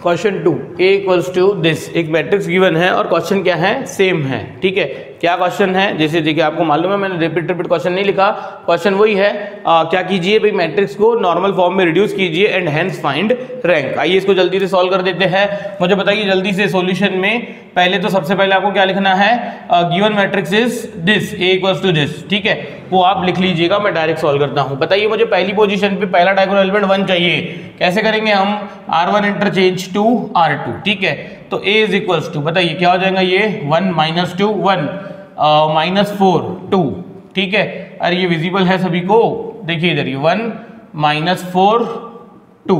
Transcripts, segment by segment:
Question 2 a equals to this, एक matrix given है और क्वेश्चन क्या है, सेम है। ठीक है, क्या क्वेश्चन है, जैसे देखिए आपको मालूम है मैंने रिपीट क्वेश्चन नहीं लिखा, क्वेश्चन वही है। क्या कीजिए भाई, मैट्रिक्स को नॉर्मल फॉर्म में रिड्यूस कीजिए एंड हेंस फाइंड रैंक। आइए इसको जल्दी से सॉल्व कर देते हैं। मुझे बताइए जल्दी से सॉल्यूशन में, पहले तो सबसे पहले आपको क्या लिखना है, given matrix is this, a equals to this. ठीक है, वो आप लिख लीजिएगा, मैं डायरेक्ट सॉल्व करता हूं। बताइए मुझे पहली पोजीशन पे पहला डायगोनल एलिमेंट 1 चाहिए, कैसे करेंगे हम, R1 इंटरचेंज टू R2। ठीक है, तो a इज इक्वल्स टू, बताइए क्या हो जाएगा ये, 1 माइनस 2 1 माइनस 4 2। ठीक है, अरे ये विजिबल है सभी को, देखिए इधर ये 1 माइनस 4 2।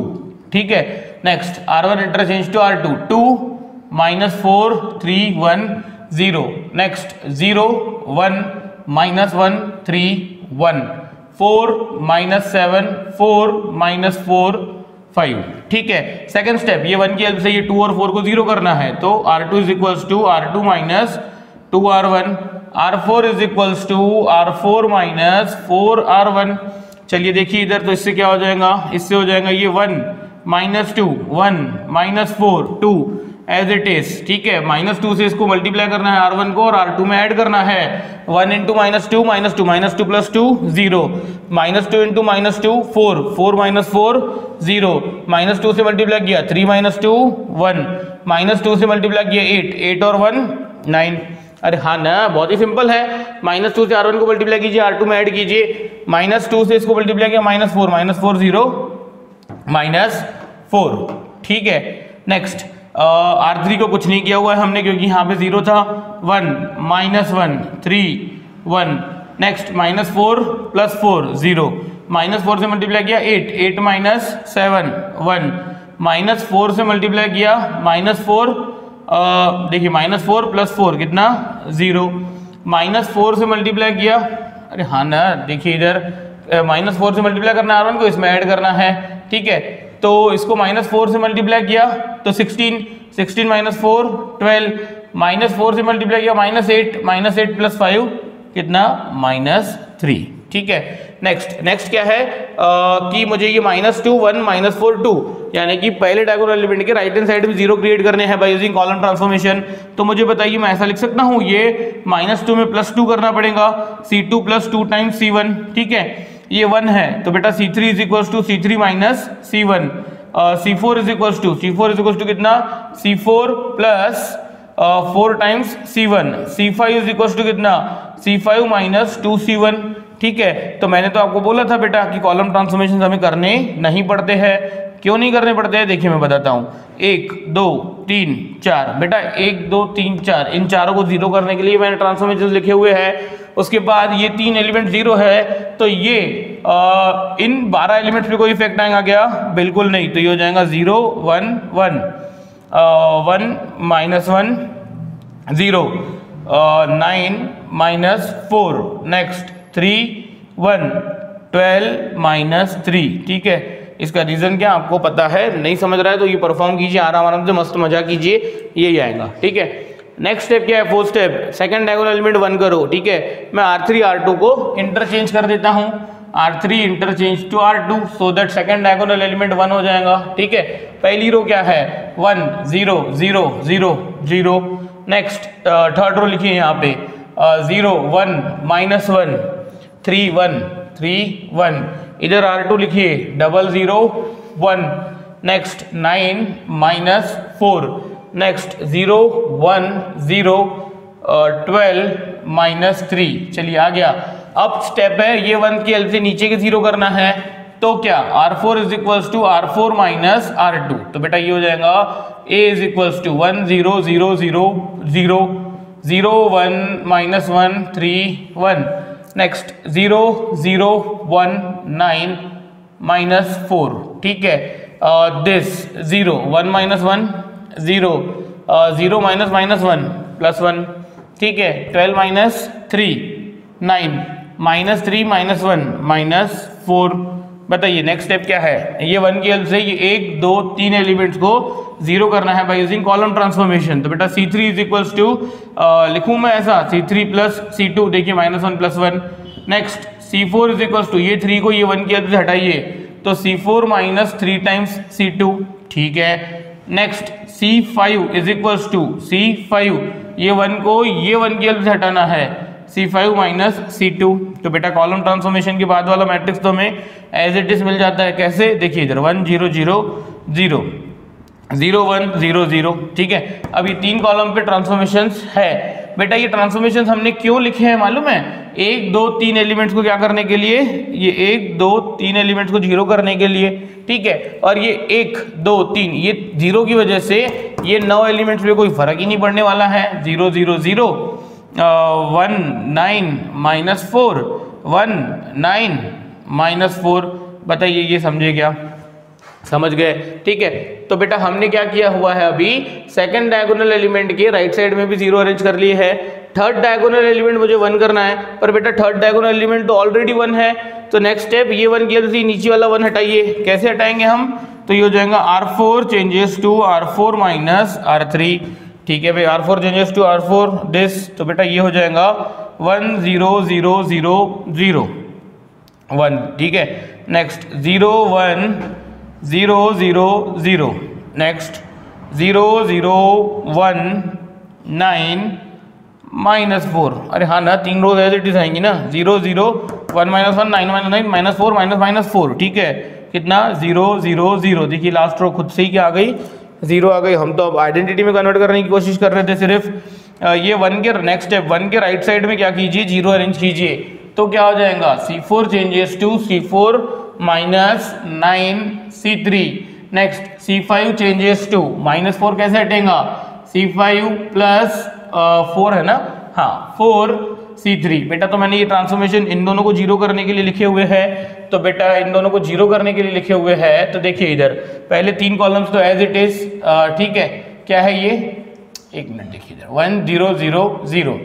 ठीक है, next R1 interchange to R2 2 minus 4 3 1 0। Next 0 1 minus 1 3 1 4 minus 7 4 minus 4 5। ठीक है, सेकंड स्टेप, ये 1 की हेल्प से ये 2 और 4 को 0 करना है, तो R2 is equals to R2 minus 2R1, R4 is equals to R4 minus 4R1। चलिए देखिए इधर, तो इससे क्या हो जाएगा, इससे हो जाएगा ये 1 minus 2 1 minus 4 2 as it is. ठीक है, माइनस 2 से इसको मल्टीप्लाई करना है R1 को और R2 में ऐड करना है, 1 into minus 2 minus 2 minus 2 plus 2 0, minus 2 into minus 2 4 4 minus 4 0, minus 2 से मल्टीप्लाई किया 3 माइनस 2 1, माइनस 2 से मल्टीप्लाई किया 8 8 और 1 9। अरे हाँ ना, बहुत ही सिंपल है, माइनस 2 से R1 को मल्टीप्लाई कीजिए, R2 में ऐड कीजिए, माइनस 2 से इसको मल्टीप्लाई किया माइनस 4 0 माइनस 4। ठीक है, नेक्स्ट R3 को कुछ नहीं किया हुआ है हमने क्योंकि यहाँ पे 0 था, 1 minus 1 3 1। Next minus 4 plus 4 0, minus 4 से मल्टीप्लाई किया 8 8 माइनस 7 1, माइनस 4 से मल्टीप्लाई किया माइनस 4, देखिए माइनस 4 प्लस 4 कितना 0, माइनस 4 से मल्टीप्लाई किया, अरे हाँ ना, देखिए इधर माइनस 4 से मल्टीप्लाई करना है R1 को, इसमें ऐड करना है। ठीक है, तो इसको माइनस 4 से मल्टीप्लाई किया तो 16 16 माइनस 4 12, माइनस 4 से मल्टीप्लाई किया माइनस 8 प्लस 5 कितना माइनस 3। ठीक है, नेक्स्ट क्या है कि मुझे ये माइनस 2 1 माइनस 4 2, यानी कि पहले डायगोनल एलिमेंट के राइट हैंड साइड में 0 क्रिएट करने हैं बाय यूजिंग कॉलम ट्रांसफॉर्मेशन। तो मुझे बताइए मैं ऐसा लिख सकता हूँ, ये माइनस 2 में प्लस 2 करना पड़ेगा, C2 प्लस 2 टाइम्स C1। ठीक है, ये 1 है तो बेटा C3 is equals to C3 minus C1, C4 is equals to कितना, C4 plus 4 times C1, C5 is equals to कितना, C5 माइनस 2C1। ठीक है, तो मैंने तो आपको बोला था बेटा कि कॉलम ट्रांसफॉर्मेशन हमें करने नहीं पड़ते हैं। क्यों नहीं करने पड़ते हैं, देखिए मैं बताता हूँ, 1 2 3 4, बेटा 1 2 3 4, इन चारों को 0 करने के लिए मैंने ट्रांसफॉर्मेशन लिखे हुए हैं। उसके बाद ये 3 एलिमेंट 0 है, तो ये इन 12 एलिमेंट्स पे कोई इफेक्ट आएगा क्या, बिल्कुल नहीं, तो ये हो जाएगा 0 1 1 1 माइनस 1 0 9 माइनस 4, नेक्स्ट 3 1 12 माइनस 3। ठीक है, इसका रीजन क्या आपको पता है, नहीं समझ रहा है तो ये परफॉर्म कीजिए, आराम से मस्त मजा कीजिए, यही आएगा। ठीक है, नेक्स्ट स्टेप क्या है, fourth step, second diagonal element 1 करो। ठीक है, मैं R3 R2 को इंटरचेंज कर देता हूँ, R3 interchange to R2 so that second diagonal element 1 हो जाएगा। ठीक है, पहली रो क्या है, 1 0 0 0 0। नेक्स्ट थर्ड रो लिखिए यहाँ पे 0 1 माइनस 1 3 1 3 1। इधर R2 लिखिए 0 0 1। Next 9 minus 4, next 0 1 0 12 minus 3। चलिए आ गया, अब स्टेप है ये 1 की हेल्प से नीचे के 0 करना है, तो क्या R4 is equals to R4 minus R2, तो बेटा ये हो जाएगा A is equals to 1 0 0 0 0 0 1 minus 1 3 1। Next 0 0 1 9 minus 4। ठीक है, this 0 1 minus 1 0 0 minus minus 1 plus 1। ठीक है, 12 माइनस 3 9 माइनस 3 माइनस 1 माइनस 4। बताइए नेक्स्ट स्टेप क्या है, ये 1 की हेल्प से ये 1 2 3 एलिमेंट्स को 0 करना है बाय यूजिंग कॉलम ट्रांसफॉर्मेशन। तो बेटा C3 इज इक्वल्स टू, लिखूं मैं ऐसा C3 प्लस C2, देखिए minus 1 plus 1। Next C4 is equals to, ये 3 को ये 1 की हेल्प से हटाइए, तो C4 माइनस 3 टाइम्स C2। ठीक है, next C5 is equals to C5, ये 1 को ये 1 की हेल्प से हटाना है, C5 माइनस C2। तो बेटा कॉलम ट्रांसफॉर्मेशन के बाद वाला मैट्रिक्स तो हमें एज इट इज मिल जाता है। कैसे, देखिए इधर 1 0 0 0 0 1 0 0, ठीक है। अब ये 3 कॉलम पे ट्रांसफॉर्मेशंस है। बेटा ये ट्रांसफॉर्मेशंस हमने क्यों लिखे हैं मालूम है? 1 2 3 एलिमेंट्स को क्या करने के लिए, ये 1 2 3 एलिमेंट्स को 0 करने के लिए, ठीक है। और ये 1 2 3 ये 0 की वजह से ये 9 एलिमेंट्स पे कोई फर्क ही नहीं पड़ने वाला है। 0 0 0 1 9 माइनस 4 1 9 माइनस 4। बताइए ये समझे क्या? समझ गए, ठीक है। तो बेटा हमने क्या किया हुआ है, अभी सेकंड डायगोनल एलिमेंट के राइट साइड में भी 0 अरेंज कर लिए है। थर्ड डायगोनल एलिमेंट मुझे 1 करना है, पर बेटा थर्ड डायगोनल एलिमेंट तो ऑलरेडी 1 है। तो नेक्स्ट स्टेप ये 1 किया तो नीचे वाला 1 हटाइए। कैसे हटाएंगे हम? तो ये हो जाएगा R4 changes to R4 minus R3, ठीक है भाई। R4 changes to R4 this, तो बेटा ये हो जाएगा 1 0 0 0 0 1, ठीक है। Next 0 1 0 0 0, next 0 0 1 9 minus 4। अरे हाँ ना, 3 रोज एज इट इज आएंगी ना, 0 0 1 माइनस 1 9 माइनस 9 माइनस 4 माइनस 4, ठीक है। कितना 0 0 0, देखिए लास्ट रो खुद से ही क्या आ गई, 0 आ गई। हम तो अब आइडेंटिटी में कन्वर्ट करने की कोशिश कर रहे थे सिर्फ। ये 1 के नेक्स्ट स्टेप 1 के राइट साइड में क्या कीजिए, 0 अरेंज कीजिए। तो क्या हो जाएगा, C4 changes to C4 minus 9 C3। Next C5 changes to minus 4, कैसे हटेगा, C5 प्लस 4 है ना, हाँ 4 C3। बेटा तो मैंने ये ट्रांसफॉर्मेशन इन दोनों को 0 करने के लिए लिखे हुए हैं। तो बेटा इन दोनों को 0 करने के लिए लिखे हुए हैं। तो देखिए इधर पहले 3 कॉलम्स तो एज इट इज, ठीक है। क्या है ये, एक मिनट देखिए इधर 1 0 0 0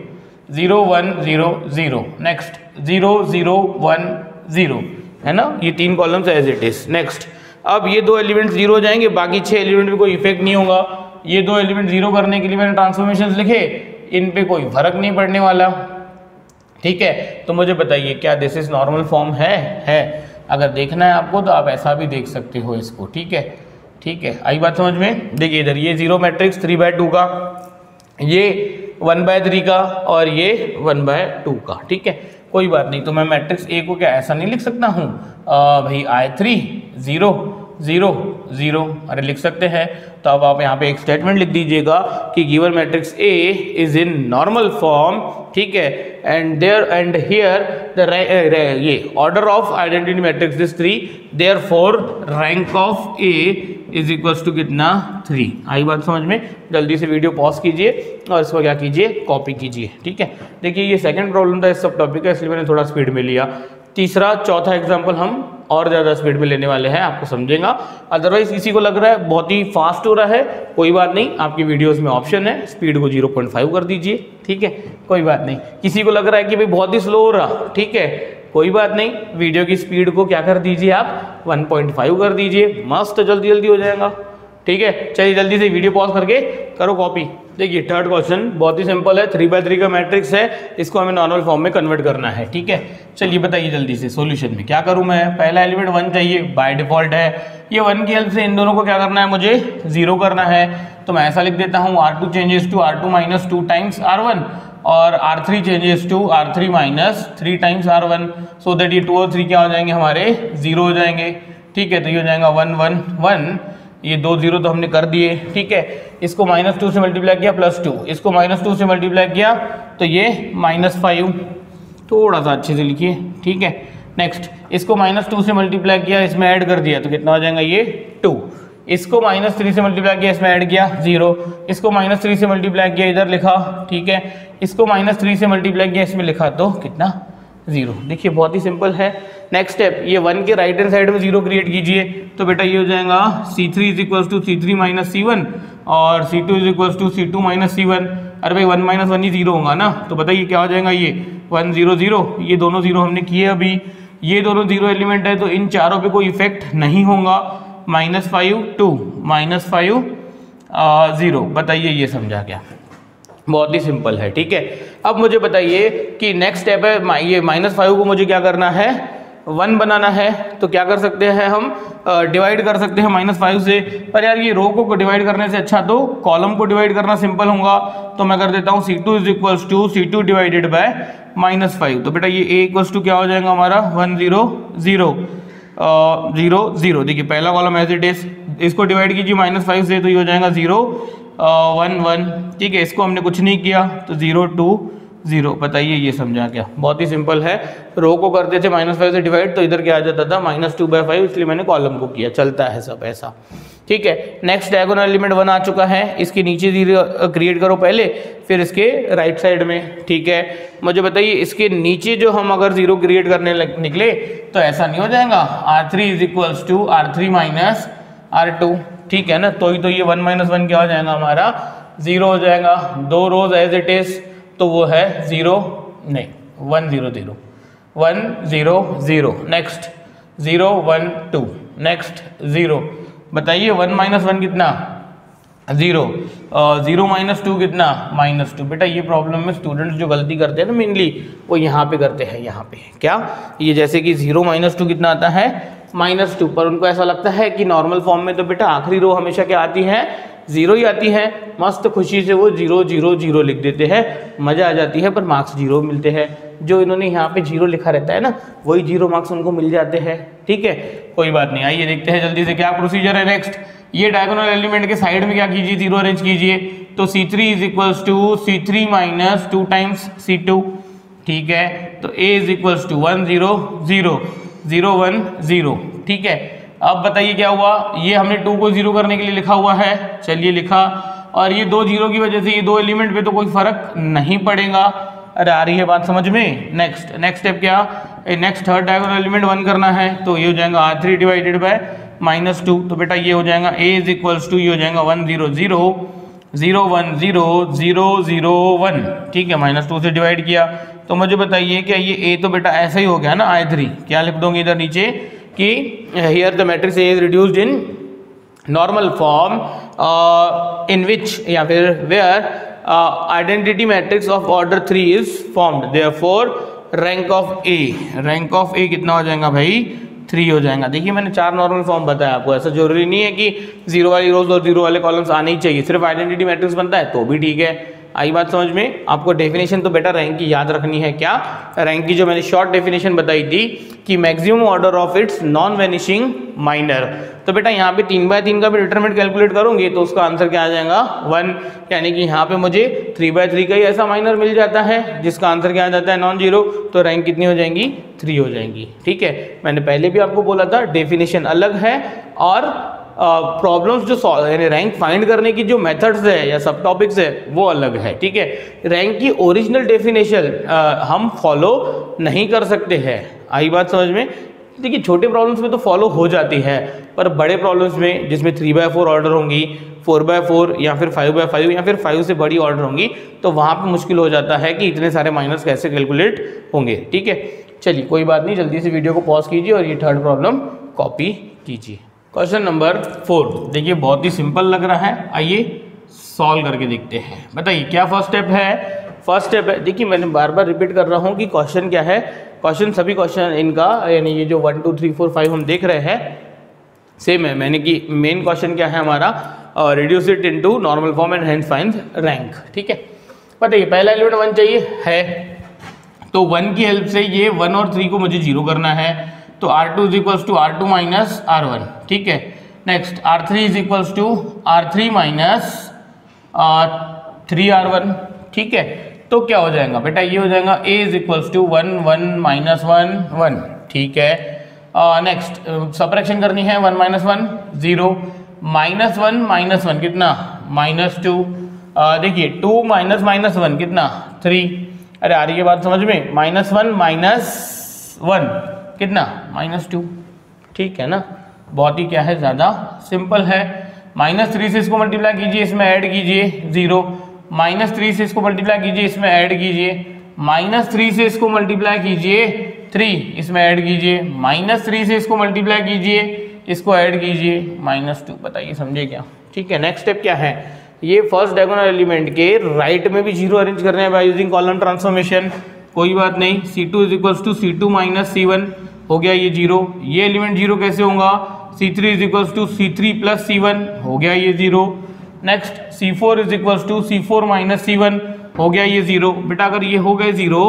0 1 0 0, नेक्स्ट 0 0 1 0, है ना। ये 3 columns as it is. Next अब ये 2 एलिमेंट्स 0 हो जाएंगे, बाकी 6 एलिमेंट पे कोई इफेक्ट नहीं होगा। ये 2 एलिमेंट 0 करने के लिए मैंने ट्रांसफॉर्मेशंस लिखे, इन पे कोई फर्क नहीं पड़ने वाला, ठीक है। तो मुझे बताइए क्या दिस इज नॉर्मल फॉर्म है? अगर देखना है आपको तो आप ऐसा भी देख सकते हो इसको, ठीक है, ठीक है। आई बात समझ में? देखिए इधर ये 0 मैट्रिक्स 3/2 का, ये 1/3 का, और ये 1/2 का, ठीक है। कोई बात नहीं, तो मैं मैट्रिक्स A को क्या ऐसा नहीं लिख सकता हूँ भाई, I3 0 0 0, अरे लिख सकते हैं। तो अब आप यहाँ पे एक स्टेटमेंट लिख दीजिएगा कि given matrix A is in normal form, ठीक है। And there and here the ये order of identity matrix this 3, therefore rank of A is equals to कितना, 3। आई बात समझ में? जल्दी से वीडियो पॉज कीजिए और इसको क्या कीजिए, कॉपी कीजिए, ठीक है। देखिए ये सेकंड प्रॉब्लम था इस सब टॉपिक का, इसलिए मैंने थोड़ा स्पीड में लिया। तीसरा चौथा एग्जाम्पल हम और ज़्यादा स्पीड में लेने वाले हैं, आपको समझेगा। अदरवाइज किसी को लग रहा है बहुत ही फास्ट हो रहा है, कोई बात नहीं, आपकी वीडियोस में ऑप्शन है, स्पीड को 0.5 कर दीजिए, ठीक है, कोई बात नहीं। किसी को लग रहा है कि भाई बहुत ही स्लो हो रहा, ठीक है, कोई बात नहीं, वीडियो की स्पीड को क्या कर दीजिए आप, 1.5 कर दीजिए, मस्त जल्दी जल्दी हो जाएगा, ठीक है। चलिए जल्दी से वीडियो पॉज करके करो कॉपी। देखिए थर्ड क्वेश्चन बहुत ही सिंपल है, 3/3 का मैट्रिक्स है, इसको हमें नॉर्मल फॉर्म में कन्वर्ट करना है, ठीक है। चलिए बताइए जल्दी से सॉल्यूशन में क्या करूं मैं। पहला एलिमेंट 1 चाहिए, बाय डिफॉल्ट है। ये 1 की हेल्प से इन दोनों को क्या करना है, मुझे 0 करना है। तो मैं ऐसा लिख देता हूँ R2 changes to R2 minus 2 times R1, और R3 changes to R3 minus 3 times R1, so that ये 2 और 3 क्या हो जाएंगे, हमारे 0 हो जाएंगे, ठीक है। तो ये हो जाएगा 1 1 1, ये 2 0 तो हमने कर दिए, ठीक है। इसको -2 से मल्टीप्लाई किया +2, इसको -2 से मल्टीप्लाई किया तो ये -5, थोड़ा सा अच्छे से लिखिए, ठीक है। नेक्स्ट इसको -2 से मल्टीप्लाई किया, इसमें ऐड कर दिया तो कितना हो जाएगा, ये 2। इसको -3 से मल्टीप्लाई किया, इसमें ऐड किया 0, इसको -3 से मल्टीप्लाई किया, इधर लिखा, ठीक है। इसको -3 से मल्टीप्लाई किया, इसमें लिखा तो कितना, 0। देखिए बहुत ही सिंपल है। नेक्स्ट स्टेप, ये 1 के राइट हैंड साइड में 0 क्रिएट कीजिए, तो बेटा ये हो जाएगा C3 is equals to C3 minus C1, और C2 is equals to C2 minus C1। अरे भाई 1 - 1 ही 0 होगा ना, तो बताइए क्या हो जाएगा, ये 1 0 0, ये दोनों 0 हमने किए अभी, ये दोनों 0 एलिमेंट है, तो इन चारों पे कोई इफेक्ट नहीं होगा। -5 2 -5 0, बताइए ये समझा क्या? बहुत ही सिंपल है, ठीक है। अब मुझे बताइए कि नेक्स्ट स्टेप है, ये -5 को मुझे क्या करना है, 1 बनाना है तो क्या कर सकते हैं हम, डिवाइड कर सकते हैं -5 से। पर यार ये रो को डिवाइड करने से अच्छा तो कॉलम को डिवाइड करना सिंपल होगा, तो मैं कर देता हूँ C2 = C2 डिवाइडेड बाय -5। तो बेटा ये A = क्या हो जाएगा हमारा 1 0 0 0 0। देखिए पहला कॉलम एज इट इज, इसको डिवाइड कीजिए -5 से तो ये हो जाएगा 0 1 1। ठीक है, इसको हमने कुछ नहीं किया तो 0 2 0। बताइए ये समझा क्या? बहुत ही सिंपल है। रो को करते थे -5 से डिवाइड तो इधर क्या आ जाता था -2/5, इसलिए मैंने कॉलम को किया। चलता है सब ऐसा। ठीक है, नेक्स्ट डायगोनल एलिमेंट 1 आ चुका है, इसके नीचे 0 क्रिएट करो पहले, फिर इसके राइट साइड में। ठीक है, मुझे बताइए इसके नीचे जो हम अगर 0 क्रिएट करने निकले तो ऐसा नहीं हो जाएगा R3 = R3 - R2। ठीक है ना, तो ये 1 - 1 क्या हो जाएगा हमारा 0 हो जाएगा। 2 रोज एज इट इज तो वो है 0 नहीं 1 0 0 1 0 0। Next 0 1 2, next 0। बताइए 1 - 1 कितना 0, 0 - 2 कितना -2। बेटा ये प्रॉब्लम में स्टूडेंट्स जो गलती करते हैं ना मेनली वो यहाँ पे करते हैं। यहाँ पे क्या, ये जैसे कि 0 - 2 कितना आता है -2, पर उनको ऐसा लगता है कि नॉर्मल फॉर्म में तो बेटा आखिरी रो हमेशा क्या आती है 0 ही आती है। मस्त खुशी से वो 0 0 0 लिख देते हैं, मज़ा आ जाती है, पर मार्क्स 0 मिलते हैं। जो इन्होंने यहाँ पे 0 लिखा रहता है ना वही 0 मार्क्स उनको मिल जाते हैं। ठीक है, कोई बात नहीं। आइए देखते हैं जल्दी से क्या प्रोसीजर है। नेक्स्ट ये डायगोनल एलिमेंट के साइड में क्या कीजिए 0 अरेंज कीजिए, तो C3 = C3 - 2 टाइम्स C2। ठीक है, तो A = 1 0 0 0 1 0। ठीक है, अब बताइए क्या हुआ, ये हमने 2 को 0 करने के लिए लिखा हुआ है, चलिए लिखा, और ये 2 0 की वजह से ये 2 एलिमेंट पे तो कोई फर्क नहीं पड़ेगा। अरे आ रही है बात समझ में? नेक्स्ट स्टेप क्या, नेक्स्ट थर्ड डायगोनल एलिमेंट 1 करना है, तो ये हो जाएगा R3 डिवाइडेड बाय -2। तो बेटा ये हो जाएगा A = ये हो जाएगा 1 0 0 0 1 0 0 0 1। ठीक है, -2 से डिवाइड किया, तो मुझे बताइए क्या ये A तो बेटा ऐसा ही हो गया ना I3। क्या लिख दोगे इधर नीचे कि here the matrix A is reduced in normal form in which या फिर where identity matrix of order 3 is formed, therefore rank of A कितना हो जाएगा भाई 3 हो जाएगा। देखिए मैंने 4 नॉर्मल फॉर्म बताया आपको, ऐसा जरूरी नहीं है कि 0 वाली रोज और 0 वाले कॉलम्स आने ही चाहिए, सिर्फ आइडेंटिटी मैट्रिक्स बनता है तो भी ठीक है। आई बात समझ में? आपको डेफिनेशन तो बेटा रैंक की याद रखनी है। क्या रैंक की जो मैंने शॉर्ट डेफिनेशन बताई थी कि maximum order of its non vanishing minor. तो बेटा यहाँ पे 3/3 का भी डिटरमिनेंट कैलकुलेट करोगे तो उसका आंसर क्या आ जाएगा 1, यानी कि यहाँ पे मुझे 3/3 का ही ऐसा माइनर मिल जाता है जिसका आंसर क्या आ जाता है नॉन जीरो। तो रैंक कितनी हो जाएंगी 3 हो जाएंगी। ठीक है, मैंने पहले भी आपको बोला था डेफिनेशन अलग है और प्रॉब्लम्स जो यानी रैंक फाइंड करने की जो मेथड्स है या सब टॉपिक्स है वो अलग है। ठीक है, रैंक की ओरिजिनल डेफिनेशन हम फॉलो नहीं कर सकते हैं। आई बात समझ में? देखिए छोटे प्रॉब्लम्स में तो फॉलो हो जाती है, पर बड़े प्रॉब्लम्स में जिसमें 3/4 ऑर्डर होंगी, 4/4 या फिर 5/5 या फिर 5 से बड़ी ऑर्डर होंगी, तो वहाँ पे मुश्किल हो जाता है कि इतने सारे माइनस कैसे कैलकुलेट होंगे। ठीक है, चलिए कोई बात नहीं, जल्दी से वीडियो को पॉज कीजिए और ये थर्ड प्रॉब्लम कॉपी कीजिए। क्वेश्चन नंबर 4 देखिए बहुत ही सिंपल लग रहा है, आइए सॉल्व करके देखते हैं। बताइए क्या फर्स्ट स्टेप है? फर्स्ट स्टेप है, देखिए मैंने बार बार रिपीट कर रहा हूँ कि क्वेश्चन क्या है। क्वेश्चन सभी क्वेश्चन इनका यानी ये जो 1 2 3 4 5 हम देख रहे हैं सेम है। मैंने कि मेन क्वेश्चन क्या है हमारा, reduce it into normal form and hence find rank. ठीक है, बताइए पहला एलिमेंट 1 चाहिए है, तो 1 की हेल्प से ये 1 और 3 को मुझे 0 करना है, तो R2 = R2 - R1। ठीक है, नेक्स्ट R3 = R3 - 3R1। ठीक है, तो क्या हो जाएगा बेटा, ये हो जाएगा A = 1 1 - 1 1। ठीक है, नेक्स्ट सबट्रैक्शन करनी है, 1 - 1 0 -1 - 1 कितना -2। देखिए 2 - -1 कितना 3। अरे आ रही है बात समझ में? -1 - 1 कितना -2। ठीक है ना, बहुत ही क्या है ज़्यादा सिंपल है। -3 से इसको मल्टीप्लाई कीजिए, इसमें ऐड कीजिए 0, -3 से इसको मल्टीप्लाई कीजिए, इसमें ऐड कीजिए, -3 से इसको मल्टीप्लाई कीजिए 3, इसमें ऐड कीजिए, -3 से इसको मल्टीप्लाई कीजिए, इसको ऐड कीजिए -2। बताइए समझे क्या? ठीक है, नेक्स्ट स्टेप क्या है, ये फर्स्ट डायगोनल एलिमेंट के राइट में भी 0 अरेंज करने हैं बाय यूजिंग कॉलम ट्रांसफॉर्मेशन। कोई बात नहीं, C2 = C2 - C1 हो गया ये 0, ये एलिमेंट 0 कैसे होगा, C3 is equals to C3 plus C1, हो गया ये 0। Next C4 is equals to C4 minus C1, हो गया ये 0। बेटा अगर ये हो गए 0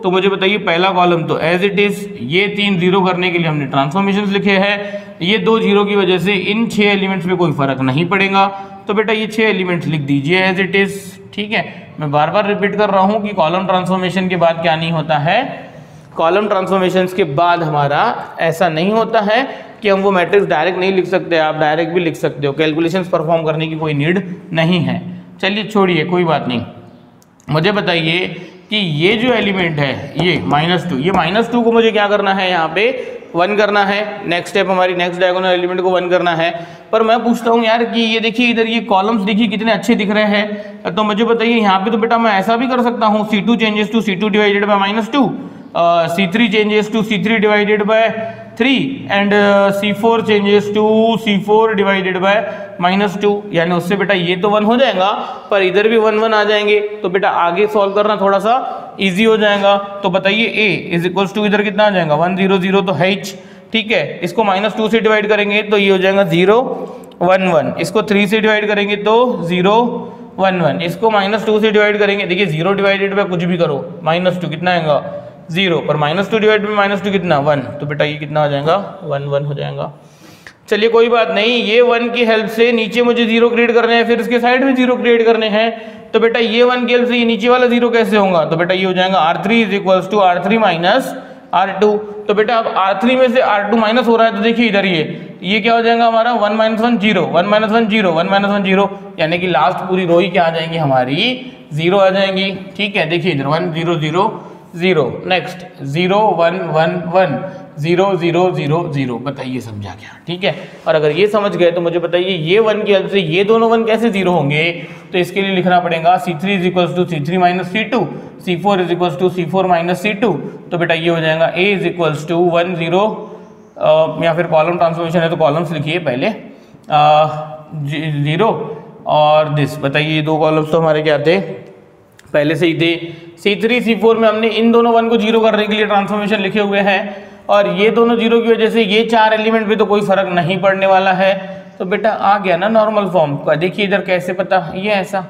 तो मुझे बताइए पहला कॉलम तो एज इट इज, ये 3 0 करने के लिए हमने ट्रांसफॉर्मेशंस लिखे हैं, ये 2 0 की वजह से इन 6 एलिमेंट्स में कोई फर्क नहीं पड़ेगा, तो बेटा ये 6 एलिमेंट्स लिख दीजिए एज इट इज। ठीक है, मैं बार बार रिपीट कर रहा हूँ कि कॉलम ट्रांसफॉर्मेशन के बाद क्या नहीं होता है, कॉलम ट्रांसफॉर्मेशंस के बाद हमारा ऐसा नहीं होता है कि हम वो मैट्रिक्स डायरेक्ट नहीं लिख सकते, आप डायरेक्ट भी लिख सकते हो, कैलकुलेशंस परफॉर्म करने की कोई नीड नहीं है। चलिए छोड़िए, कोई बात नहीं। मुझे बताइए कि ये जो एलिमेंट है ये -2, ये -2 को मुझे क्या करना है, यहाँ पे 1 करना है। नेक्स्ट स्टेप हमारी नेक्स्ट डायगोनल एलिमेंट को 1 करना है। पर मैं पूछता हूँ यार कि ये देखिए इधर ये कॉलम्स देखिए कितने अच्छे दिख रहे हैं, तो मुझे बताइए यहाँ पे तो बेटा मैं ऐसा भी कर सकता हूँ, C2 changes to C2 divided by -2, C3 changes to C3 divided by 3 and C4 changes to C4 divided by -2, यानी उससे बेटा ये तो 1 हो जाएगा, पर इधर भी 1 1 आ जाएंगे, तो बेटा आगे सॉल्व करना थोड़ा सा इजी हो जाएगा। तो बताइए A इज इक्वल्स टू इधर कितना आ जाएगा 1 0 0, तो है H। ठीक है, इसको -2 से डिवाइड करेंगे तो ये हो जाएगा 0 1 1, इसको 3 से डिवाइड करेंगे तो 0 1 1, इसको -2 से डिवाइड करेंगे, देखिए 0 डिवाइडेड बाय कुछ भी करो -2 कितना आएगा 0, पर -2 डिवाइड बाय -2 कितना 1, तो बेटा ये कितना हो जाएगा 1 1 हो जाएगा। चलिए कोई बात नहीं, ये 1 की हेल्प से नीचे मुझे 0 क्रिएट करने हैं, फिर इसके साइड में 0 क्रिएट करने हैं, तो बेटा ये 1 की हेल्प से ये नीचे वाला 0 कैसे होगा, तो बेटा ये हो जाएगा R3 is equals to R3 minus R2। तो बेटा अब R3 में से R2 माइनस हो रहा है, तो देखिए इधर ये क्या हो जाएगा हमारा 1 -1 0 1 -1 0 1 -1 0, यानी कि लास्ट पूरी रो ही क्या आ जाएंगी हमारी 0 आ जाएंगी। ठीक है, देखिए इधर 1 0 0 0, नेक्स्ट 0 1 1 1 0 0 0 0, बताइए समझा क्या। ठीक है, और अगर ये समझ गए तो मुझे बताइए ये 1 की हेल्प से ये दोनों 1 कैसे 0 होंगे, तो इसके लिए लिखना पड़ेगा C3 is equals to C3 minus C2, C4 is equals to C4 minus C2, तो बेटा ये हो जाएगा A इज इक्वल्स टू 1 0, या फिर कॉलम ट्रांसफॉर्मेशन है तो कॉलम्स लिखिए पहले 0 और दिस। बताइए ये 2 कॉलम्स तो हमारे क्या थे, पहले से ही थे। C3 C4 में हमने इन दोनों 1 को 0 करने के लिए ट्रांसफॉर्मेशन लिखे हुए हैं, और ये दोनों 0 की वजह से ये 4 एलिमेंट पे तो कोई फर्क नहीं पड़ने वाला है, तो बेटा आ गया ना नॉर्मल फॉर्म का। देखिए इधर कैसे पता, ये ऐसा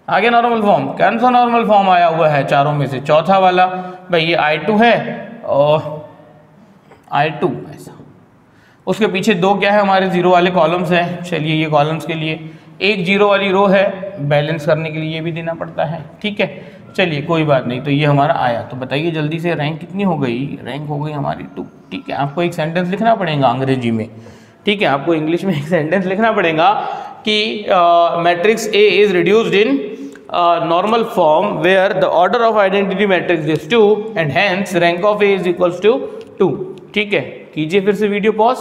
आ गया नॉर्मल फॉर्म। कौन सा नॉर्मल फॉर्म आया हुआ है चारों में से, चौथा वाला। भाई ये I2 है और I2 ऐसा, उसके पीछे 2 क्या है हमारे 0 वाले कॉलम्स हैं। चलिए ये कॉलम्स के लिए एक 0 वाली रो है, बैलेंस करने के लिए ये भी देना पड़ता है। ठीक है, चलिए कोई बात नहीं, तो ये हमारा आया। तो बताइए जल्दी से रैंक कितनी हो गई, रैंक हो गई हमारी 2। ठीक है, आपको एक सेंटेंस लिखना पड़ेगा अंग्रेजी में, ठीक है, आपको इंग्लिश में एक सेंटेंस लिखना पड़ेगा कि matrix A is reduced in normal form where the order of identity matrix is 2 and hence rank of A is equals to 2। ठीक है, कीजिए फिर से वीडियो पॉज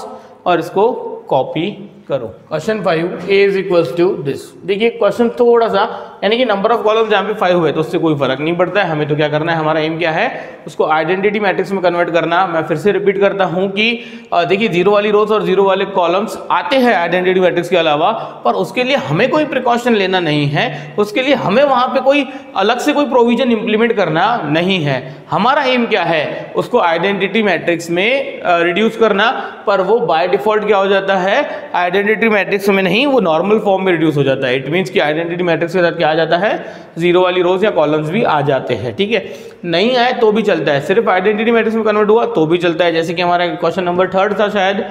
और इसको कॉपी करो। Question 5 A is equals to this. देखिए question थोड़ा सा, यानी कि नंबर ऑफ कॉलम्स जहाँ पे 5 हुए तो उससे कोई फर्क नहीं पड़ता है, हमें तो क्या करना है, हमारा एम क्या है, उसको आइडेंटिटी मैट्रिक्स में कन्वर्ट करना। मैं फिर से रिपीट करता हूँ कि देखिए 0 वाली रोज और 0 वाले कॉलम्स आते हैं आइडेंटिटी मैट्रिक्स के अलावा, पर उसके लिए हमें कोई प्रिकॉशन लेना नहीं है, उसके लिए हमें वहाँ पे कोई अलग से कोई प्रोविजन इंप्लीमेंट करना नहीं है। हमारा एम क्या है, उसको आइडेंटिटी मैट्रिक्स में रिड्यूस करना, पर वो बाय डिफॉल्ट क्या हो जाता है, आइडेंटिटी मैट्रिक्स में नहीं, वो नॉर्मल फॉर्म में रिड्यूस हो जाता है। इट मींस कि आइडेंटिटी मैट्रिक्स के साथ क्या आ जाता है, 0 वाली रोज या कॉलम्स भी आ जाते हैं। ठीक है, नहीं आए तो भी चलता है, सिर्फ आइडेंटिटी मैट्रिक्स में कन्वर्ट हुआ तो भी चलता है। जैसे कि हमारा क्वेश्चन नंबर 3 था शायद,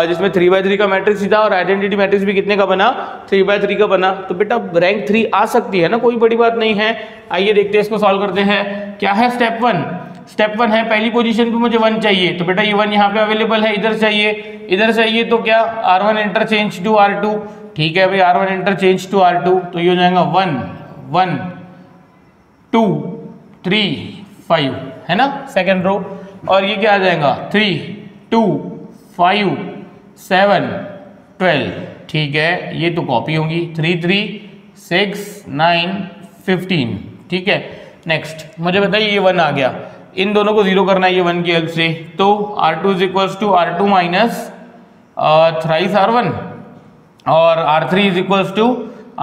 जिसमें 3/3 का मैट्रिक्स था और आइडेंटिटी मैट्रिक्स भी कितने का बना, 3/3 का बना, तो बेटा रैंक 3 आ सकती है ना, कोई बड़ी बात नहीं है। आइए देखते हैं, इसको सॉल्व करते हैं। क्या है स्टेप 1, स्टेप 1 है पहली पोजीशन पे मुझे 1 चाहिए, तो बेटा ये 1 यहाँ पे अवेलेबल है, इधर चाहिए तो क्या R1 इंटरचेंज टू R2। ठीक है भाई, R1 इंटरचेंज टू R2, तो ये हो जाएगा 1 1 2 3 5, है ना सेकंड रो। और ये क्या आ जाएगा 3 2 5 7 12। ठीक है, ये तो कॉपी होंगी, 3 3 6 9 15। ठीक है, नेक्स्ट मुझे बताइए ये 1 आ गया, इन दोनों को 0 करना है ये 1 की हेल्प से, तो R2 is equals to R2 minus thrice R1 और R3 is equals to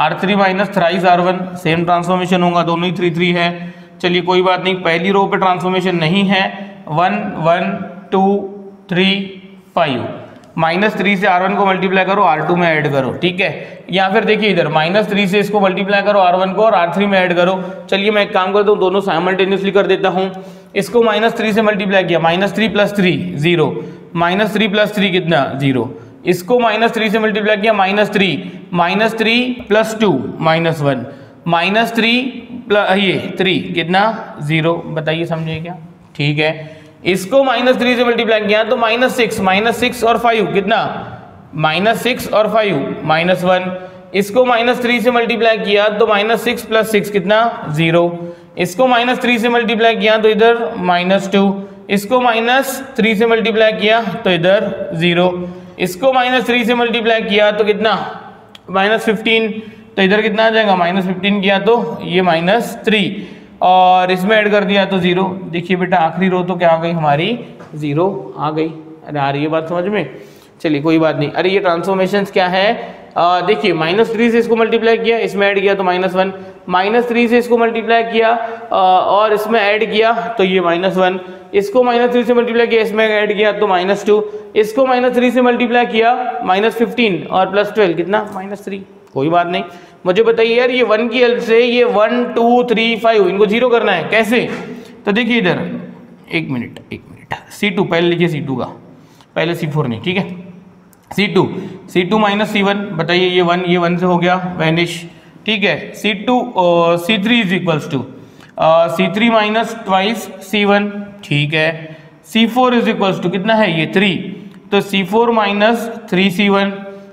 R3 minus thrice R1। Same transformation होगा, दोनों ही 3 3 है। चलिए कोई बात नहीं, पहली रो पे ट्रांसफॉर्मेशन नहीं है, 1 1 2 3 5, -3 से R1 को मल्टीप्लाई करो, R2 में ऐड करो, ठीक है। या फिर देखिए इधर -3 से इसको मल्टीप्लाई करो R1 को और R3 में ऐड करो। चलिए मैं एक काम करता हूँ, दोनों साइमल्टेनियसली कर देता हूँ। इसको -3 से मल्टीप्लाई किया, -3 + 3 0, -3 + 3 कितना 0। इसको -3 से मल्टीप्लाई किया, -3 + 2 -1, -3 ये 3 कितना 0। बताइए समझे क्या? ठीक है। इसको -3 से मल्टीप्लाई किया तो -6 और 5 कितना, -6 और 5 -1। इसको -3 से मल्टीप्लाई किया तो -6 + 6 कितना 0। इसको -3 से मल्टीप्लाई किया तो इधर -2। इसको -3 से मल्टीप्लाई किया तो इधर 0। इसको -3 से मल्टीप्लाई किया तो कितना -15, तो इधर कितना आ जाएगा, -15 किया तो ये -3 और इसमें ऐड कर दिया तो 0। देखिए बेटा आखिरी रो तो क्या आ गई हमारी 0 आ गई। अरे आ रही है बात समझ में? चलिए कोई बात नहीं। अरे ये ट्रांसफॉर्मेशंस क्या है, देखिए -3 से इसको मल्टीप्लाई किया, इसमें ऐड किया तो -1, -3 से इसको मल्टीप्लाई किया और इसमें ऐड किया तो ये -1। इसको -3 से मल्टीप्लाई किया, इसमें ऐड किया तो -2। इसको -3 से मल्टीप्लाई किया, -15 और +12 कितना -3। कोई बात नहीं। मुझे बताइए यार, ये 1 की हेल्प से ये 1 2 3 5 इनको 0 करना है, कैसे? तो देखिए इधर एक मिनट C2 पहले लिखिए, C2 का पहले C4 नहीं, ठीक है। C2 - C1, बताइए ये 1 से हो गया वैनिश, ठीक है। C3 = C3 - ट्वाइस C1, ठीक है। C4 = कितना है ये 3, तो C4 - 3C1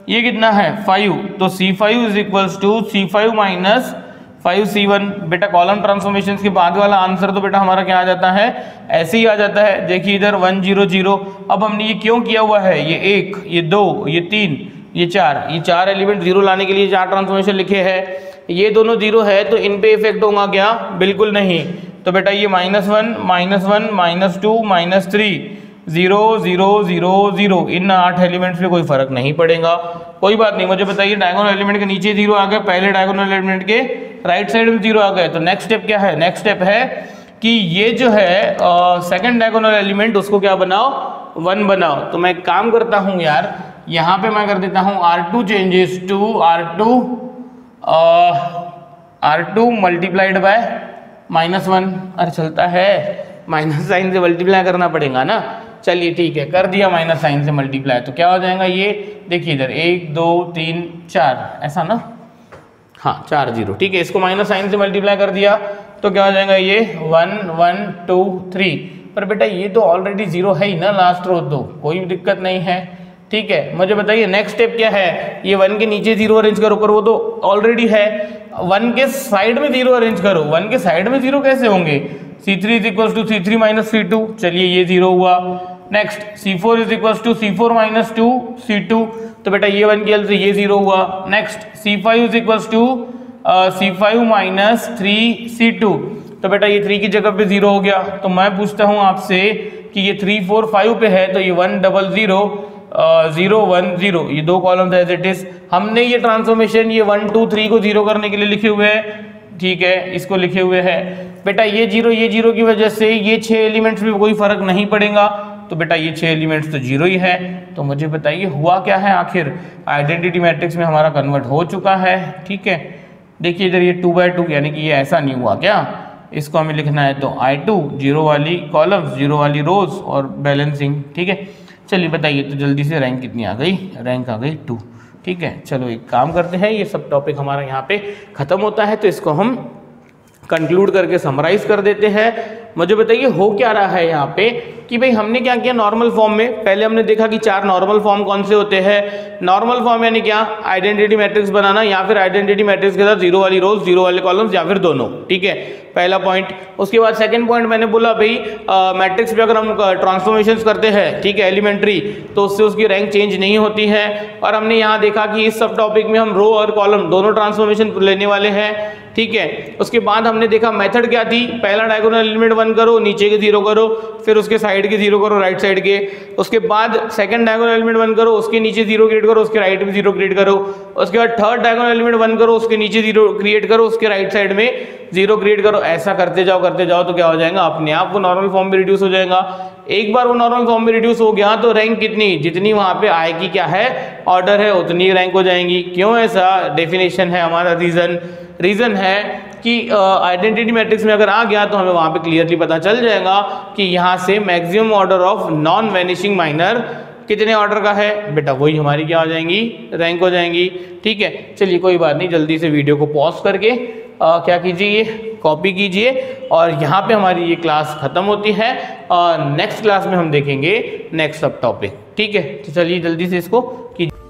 ये कितना है 5, तो C5 = C5 - 5C1। बेटा कॉलम ट्रांसफॉर्मेशन के बाद वाला आंसर तो बेटा हमारा क्या आ जाता है, ऐसे ही आ जाता है। देखिए इधर 1 0 0। अब हमने ये क्यों किया हुआ है, ये 1 ये 2 ये 3 ये 4, ये 4 एलिमेंट 0 लाने के लिए 4 ट्रांसफॉर्मेशन लिखे हैं। ये दोनों 0 है तो इन पे इफेक्ट होगा क्या, बिल्कुल नहीं। तो बेटा ये -1 -1 -2 -3 0 0 0 0, इन 8 एलिमेंट्स पे कोई फर्क नहीं पड़ेगा। कोई बात नहीं। मुझे बताइए डायगोनल एलिमेंट के नीचे 0 आ गए, पहले डायगोनल एलिमेंट के राइट साइड में 0 आ गए, तो नेक्स्ट स्टेप क्या है, नेक्स्ट स्टेप है कि ये जो है सेकंड डायगोनल एलिमेंट उसको क्या बनाओ, 1 बनाओ। तो मैं एक काम करता हूँ यार, यहाँ पे मैं कर देता हूँ R2 changes to R2 multiplied by -1। अरे चलता है, माइनस साइन से मल्टीप्लाई करना पड़ेगा ना। चलिए ठीक है, कर दिया माइनस साइन से मल्टीप्लाई, तो क्या हो जाएगा ये, देखिए इधर 1 2 3 4 ऐसा ना, हाँ 4 0, ठीक है। इसको माइनस साइन से मल्टीप्लाई कर दिया तो क्या हो जाएगा ये 1 1 2 3। पर बेटा ये तो ऑलरेडी 0 है ही ना लास्ट रो, तो कोई दिक्कत नहीं है, ठीक है। मुझे बताइए नेक्स्ट स्टेप क्या है, ये 1 के नीचे 0 अरेंज करो, पर वो तो ऑलरेडी है। 1 के साइड में 0 अरेंज करो, 1 के साइड में 0 कैसे होंगे, C3 = C3 - C2, चलिए ये 0 हुआ। नेक्स्ट C4 = C4 - 2 C2, तो बेटा ये 1 की हेल्प से ये 0 हुआ। नेक्स्ट C5 = C5 - 3 C2, तो बेटा ये 3 की जगह पे 0 हो गया। तो मैं पूछता हूँ आपसे कि ये 3 4 5 पे है, तो ये 1 0 0 0 1 0, ये 2 कॉलम्स एज इट इज। हमने ये ट्रांसफॉर्मेशन ये 1 2 3 को 0 करने के लिए लिखे हुए हैं, ठीक है, इसको लिखे हुए हैं। बेटा ये 0 की वजह से ये 6 एलिमेंट्स में कोई फर्क नहीं पड़ेगा, तो बेटा ये 6 एलिमेंट्स तो 0 ही है। तो मुझे बताइए हुआ क्या है, आखिर आइडेंटिटी मैट्रिक्स में हमारा कन्वर्ट हो चुका है, ठीक है। देखिए इधर ये 2/2 यानी कि ये ऐसा नहीं हुआ क्या, इसको हमें लिखना है तो I2 0 वाली कॉलम्स 0 वाली रोज और बैलेंसिंग, ठीक है। चलिए बताइए तो जल्दी से रैंक कितनी आ गई, रैंक आ गई 2, ठीक है। चलो एक काम करते हैं, ये सब टॉपिक हमारा यहाँ पे खत्म होता है, तो इसको हम कंक्लूड करके समराइज कर देते हैं। मुझे बताइए हो क्या रहा है यहाँ पे कि भाई हमने क्या किया, नॉर्मल फॉर्म में पहले हमने देखा कि 4 नॉर्मल फॉर्म कौन से होते हैं। नॉर्मल फॉर्म यानी क्या, आइडेंटिटी मैट्रिक्स बनाना या फिर आइडेंटिटी मैट्रिक्स के साथ 0 वाली रोज 0 वाले कॉलम्स या फिर दोनों, ठीक है, पहला पॉइंट। उसके बाद सेकंड पॉइंट मैंने बोला भाई मैट्रिक्स पे अगर हम ट्रांसफॉर्मेशंस करते हैं, ठीक है, एलिमेंट्री, तो उससे उसकी रैंक चेंज नहीं होती है। और हमने यहाँ देखा कि इस सब टॉपिक में हम रो और कॉलम दोनों ट्रांसफॉर्मेशन लेने वाले हैं, ठीक है। उसके बाद हमने देखा मेथड क्या थी, पहला डायगोनल एलिमेंट 1 करो, नीचे के 0 करो, फिर उसके साइड के 0 करो, राइट साइड के। उसके बाद सेकंड डायगोनल एलिमेंट 1 करो, उसके नीचे 0 क्रिएट करो, उसके राइट में 0 क्रिएट करो। उसके बाद थर्ड डायगोनल एलिमेंट 1 करो, उसके नीचे 0 क्रिएट करो, उसके राइट साइड में 0 क्रिएट करो। ऐसा करते जाओ तो क्या हो जाएगा, अपने आप वो नॉर्मल फॉर्म में रिड्यूस हो जाएगा। एक बार वो नॉर्मल फॉर्म में रिड्यूस हो गया तो रैंक कितनी, जितनी वहां पे आएगी क्या है ऑर्डर है, उतनी रैंक हो जाएंगी। क्यों ऐसा, डेफिनेशन है हमारा, रीजन है कि आइडेंटिटी मैट्रिक्स में अगर आ गया तो हमें वहां पे क्लियरली पता चल जाएगा कि यहाँ से maximum order of non vanishing minor कितने ऑर्डर का है बेटा, वही हमारी क्या हो जाएंगी, रैंक हो जाएंगी। ठीक है, चलिए कोई बात नहीं, जल्दी से वीडियो को पॉज करके क्या कीजिए, कॉपी कीजिए और यहाँ पे हमारी ये क्लास खत्म होती है और नेक्स्ट क्लास में हम देखेंगे नेक्स्ट सब टॉपिक। ठीक है, तो चलिए जल्दी से इसको कीजिए।